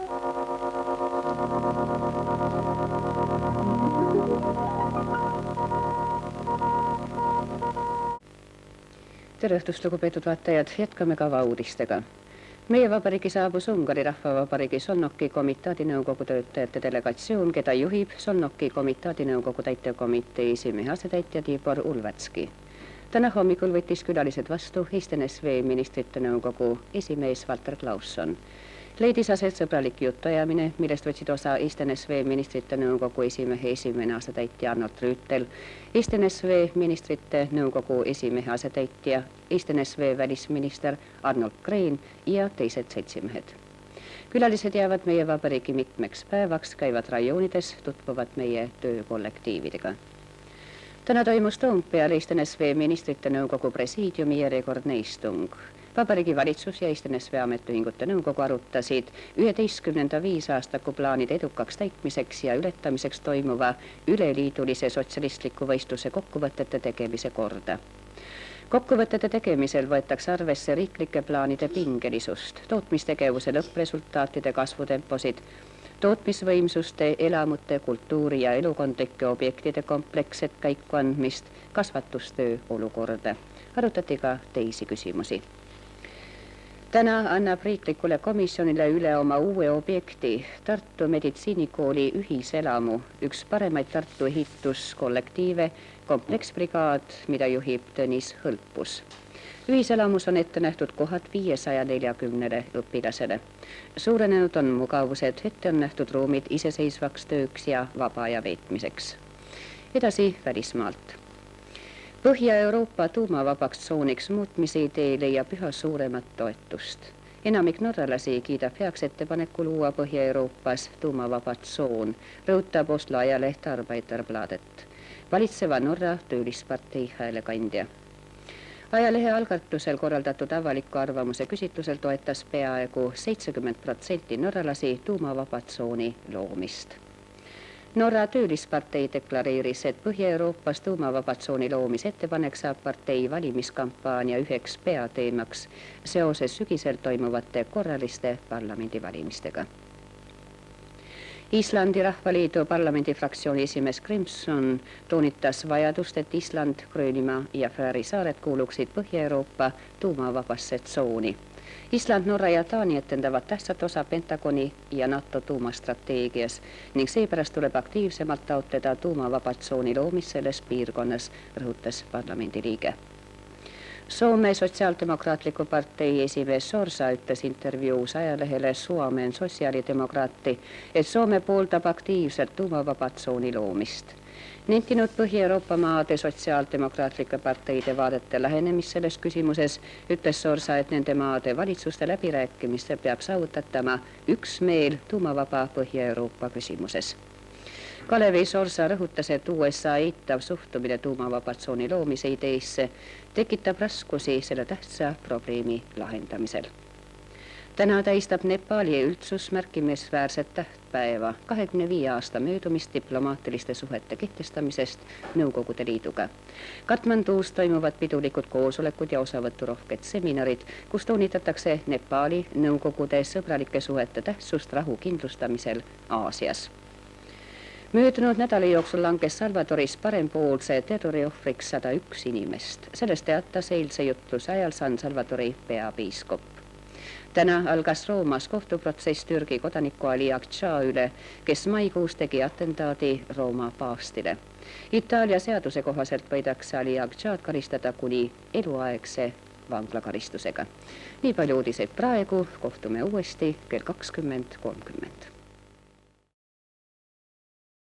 Tere õhtust, lugupeetud vaatajad, jätkame kava uudistega. Meie vabariigi saabus Ungari Rahvavabariigi Solnoki komitaadi nõukogu töötajate delegatsioon, keda juhib Solnoki komitaadi nõukogu täitevkomitee esimehe asetäitja Tibor Ulvetski. Täna hommikul võttis külalised vastu Eesti NSV ministrite nõukogu esimees Walter Klausson. Leidis aset sõbralik jutuajamine, millest võtsid osa Eesti NSV ministrite nõukogu esimehe esimene asetäitja Arnold Rüütel, Eesti NSV ministrite nõukogu esimehe asetäitja, Eesti NSV välisminister Arnold Green ja teised seltsimehed. Külalised jäävad meie vabariigi mitmeks päevaks, käivad rajoonides, tutvuvad meie töökollektiividega. Täna toimus Toompeal Eesti NSV ministrite nõukogu presiidiumi järjekordne istung. Vabariigi valitsus ja Eesti NSV ametiühingute nõukogu arutasid 11. viisaastaku plaanide edukaks täitmiseks ja ületamiseks toimuva üleliidulise sotsialistliku võistluse kokkuvõtete tegemise korda. Kokkuvõtete tegemisel võetakse arvesse riiklike plaanide pingelisust, tootmistegevuse lõppresultaatide kasvutemposid, tootmisvõimsuste, elamute, kultuuri ja elukondlike objektide kompleksset käikuandmist, kasvatustöö olukorda. Arutati ka teisi küsimusi. Täna annab riiklikule komisjonile üle oma uue objekti Tartu meditsiinikooli ühiselamu, üks paremaid Tartu ehituskollektiive, kompleksbrigaad, mida juhib Tõnis Hõlpus. Ühiselamus on ette nähtud kohad 540 õpilasele. Suurenenud on mugavused, ette on nähtud ruumid iseseisvaks tööks ja vaba aja veetmiseks. Edasi välismaalt. Põhja-Euroopa tuumavabaks tsooniks muutmise idee leiab üha suuremat toetust. Enamik norralasi kiidab heaks ettepaneku luua Põhja-Euroopas tuumavaba tsoon, rõhutab Oslo ajaleht Arbeiterbladet, valitseva Norra töölispartei häälekandja. Ajalehe algatusel korraldatud avaliku arvamuse küsitlusel toetas peaaegu 70% norralasi tuumavaba tsooni loomist. Norra töölispartei deklareeris, et Põhja-Euroopas tuumavaba tsooni loomise ettepanek saab partei valimiskampaania üheks peateemaks seoses sügisel toimuvate korraliste parlamendivalimistega. Islandi Rahvaliidu parlamendifraktsiooni esimees Grimson toonitas vajadust, et Island, Gröönimaa ja Fääri saared kuuluksid Põhja-Euroopa tuumavabasse tsooni. Island, Norra ja Taani etendavad tähtsat osa Pentagoni ja NATO tuumastrateegias ning seepärast tuleb aktiivsemalt taotleda tuumavaba tsooni loomist selles piirkonnas, rõhutas parlamendiliige. Soome sotsiaaldemokraatliku partei esimees Sorsa ütles intervjuus ajalehele Suomen sosiaalidemokraatti, et Soome pooldab aktiivselt tuumavaba tsooni loomist. Nentinud Põhja-Euroopa maade sotsiaaldemokraatlike parteide vaadete lähenemist selles küsimuses, ütles Sorsa, et nende maade valitsuste läbirääkimiste peab saavutatama üksmeel tuumavaba Põhja-Euroopa küsimuses. Kalevi Sorsa rõhutas, et USA eitav suhtumine tuumavaba tsooni loomise ideesse tekitab raskusi selle tähtsa probleemi lahendamisel. Täna tähistab Nepali üldsus märkimisväärset tähtpäeva, 25 aasta möödumist diplomaatiliste suhete kehtestamisest Nõukogude Liiduga. Katmandus toimuvad pidulikud koosolekud ja osavõturohked seminarid, kus toonitatakse Nepali Nõukogude sõbralike suhete tähtsust rahu kindlustamisel Aasias. Möödunud nädala jooksul langes Salvadoris parempoolse terroriohvriks 101 inimest. Sellest teatas eilse jutluse ajal San Salvadori peapiiskop. Täna algas Roomas kohtuprotsess Türgi kodaniku Ali Akça üle, kes maikuus tegi atentaadi Rooma paavstile. Itaalia seaduse kohaselt võidakse Ali Akçad karistada kuni eluaegse vanglakaristusega. Nii palju uudiseid praegu, kohtume uuesti kell 20.30.